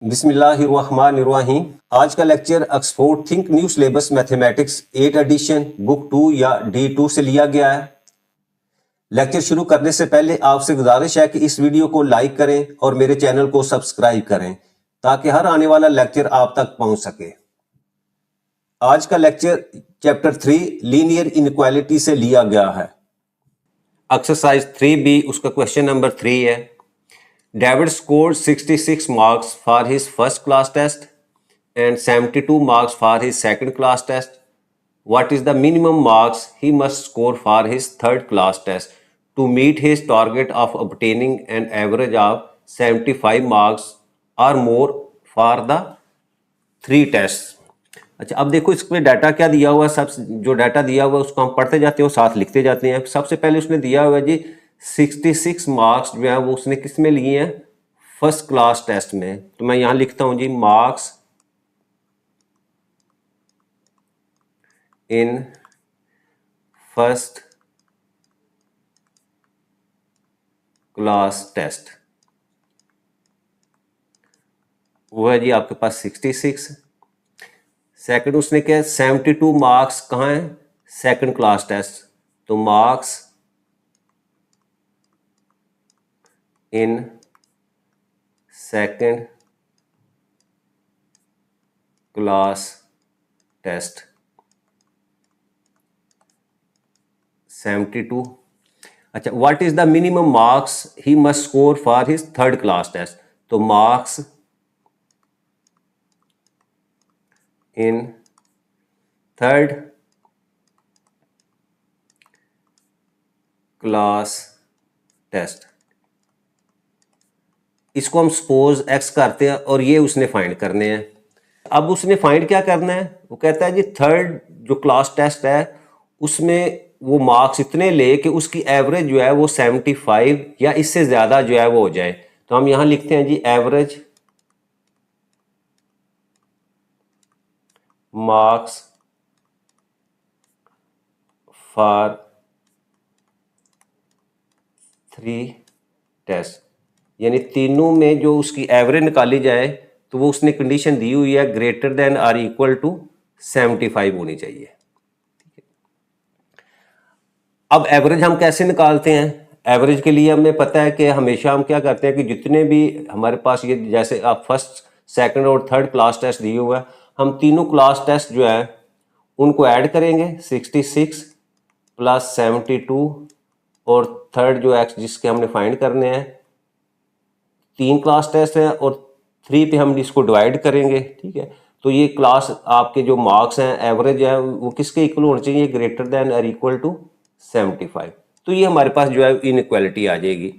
बिस्मिल्लाहिर्रहमानिर्रहीम। आज का lecture Oxford think new syllabus mathematics 8 addition book 2 या D2 से लिया गया है। लेक्चर शुरू करने से पहले आपसे गुजारिश है कि इस वीडियो को लाइक करें और मेरे चैनल को सब्सक्राइब करें ताकि हर आने वाला लेक्चर आप तक पहुंच सके। आज का लेक्चर चैप्टर 3 लीनियर इनइक्वालिटी से लिया गया है। एक्सरसाइज 3B उसका क्वेश्चन नंबर 3 है। David scored 66 marks for his first class test and 72 marks for his second class test. What is the minimum marks he must score for his third class test to meet his target of obtaining an average of 75 marks or more for the 3 tests? अच्छा, अब देखो इसमें data क्या दिया हुआ है। सब जो डाटा दिया हुआ है उसको हम पढ़ते जाते हैं और साथ लिखते जाते हैं। सबसे पहले उसने दिया हुआ है जी 66 मार्क्स जो है वो उसने किस में लिए हैं, फर्स्ट क्लास टेस्ट में। तो मैं यहां लिखता हूं जी marks in first class test, वो है जी आपके पास 66। सेकंड उसने क्या 72 मार्क्स कहाँ है, सेकंड क्लास टेस्ट। तो marks in second class test 72। अच्छा, what is the minimum marks he must score for his third class test. तो marks in third class test, इसको हम सपोज x करते हैं और ये उसने फाइंड करने हैं। अब उसने फाइंड क्या करना है, वो कहता है जी थर्ड जो क्लास टेस्ट है उसमें वो मार्क्स इतने ले कि उसकी एवरेज जो है वो 75 या इससे ज़्यादा जो है वो हो जाए। तो हम यहाँ लिखते हैं जी एवरेज मार्क्स फॉर 3 टेस्ट, यानी तीनों में जो उसकी एवरेज निकाली जाए तो वो उसने कंडीशन दी हुई है greater than or equal to 75 होनी चाहिए। अब एवरेज हम कैसे निकालते हैं, एवरेज के लिए हमें पता है कि हमेशा हम क्या करते हैं कि जितने भी हमारे पास ये जैसे आप फर्स्ट सेकंड और थर्ड क्लास टेस्ट दिए हुआ है, हम तीनों क्लास टेस्ट जो है उनको ऐड करेंगे 66 प्लस 72 और थर्ड जो एक्स जिसके हमने फाइंड करने हैं। 3 क्लास टेस्ट है और 3 पे हम इसको डिवाइड करेंगे, ठीक है। तो ये क्लास आपके जो मार्क्स हैं एवरेज है वो किसके इक्वल होने चाहिए, ग्रेटर देन और इक्वल टू 75। तो ये हमारे पास जो है इनइक्वालिटी आ जाएगी।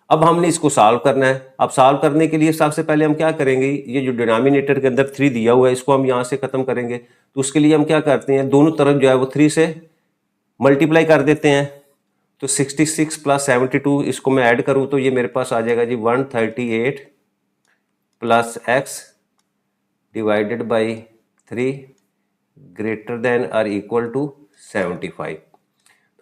अब हमने इसको सॉल्व करना है। अब सॉल्व करने के लिए सबसे पहले हम क्या करेंगे, ये जो डिनोमिनेटर के अंदर 3 दिया हुआ है इसको हम यहाँ से खत्म करेंगे। तो उसके लिए हम क्या करते हैं, दोनों तरफ जो है वो 3 से मल्टीप्लाई कर देते हैं। तो 66 प्लस 72 इसको मैं ऐड करूँ तो ये मेरे पास आ जाएगा जी 138 plus x divided by 3 greater than और इक्वल टू 75।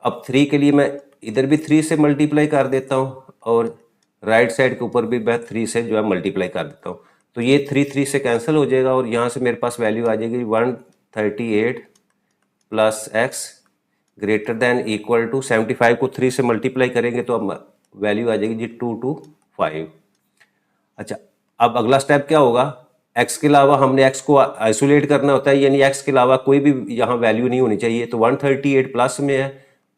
अब 3 के लिए मैं इधर भी 3 से मल्टीप्लाई कर देता हूँ और राइट साइड के ऊपर भी मैं 3 से जो है मल्टीप्लाई कर देता हूँ। तो ये 3 से कैंसिल हो जाएगा और यहाँ से मेरे पास वैल्यू आ जाएगी 138 plus x greater than equal to 75 को 3 से मल्टीप्लाई करेंगे तो अब वैल्यू आ जाएगी जी 225। अच्छा, अब अगला स्टेप क्या होगा, x के अलावा हमने x को आइसोलेट करना होता है, यानी x के अलावा कोई भी यहाँ वैल्यू नहीं होनी चाहिए। तो 138 प्लस में है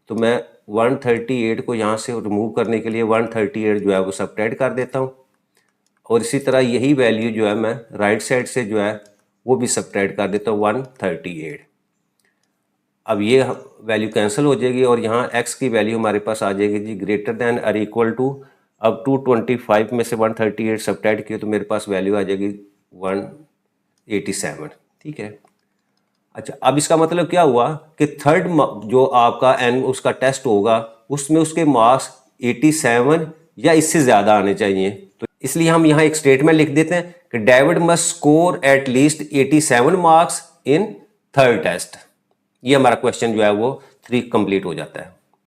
तो मैं 138 को यहाँ से रिमूव करने के लिए 138 जो है वो सबट्रैक्ट कर देता हूँ और इसी तरह यही वैल्यू जो है मैं राइट साइड से जो है वो भी सबट्रैक्ट कर देता हूँ 138। अब ये वैल्यू कैंसिल हो जाएगी और यहाँ x की वैल्यू हमारे पास आ जाएगी जी ग्रेटर देन और इक्वल टू, अब 225 में से 138 सबट्रैक्ट किया तो मेरे पास वैल्यू आ जाएगी 187, ठीक है। अच्छा, अब इसका मतलब क्या हुआ कि थर्ड जो आपका एन उसका टेस्ट होगा उसमें उसके मार्क्स 87 या इससे ज़्यादा आने चाहिए। तो इसलिए हम यहाँ एक स्टेटमेंट लिख देते हैं कि David must score at least 87 marks in third test. ये हमारा क्वेश्चन जो है वो 3 कंप्लीट हो जाता है।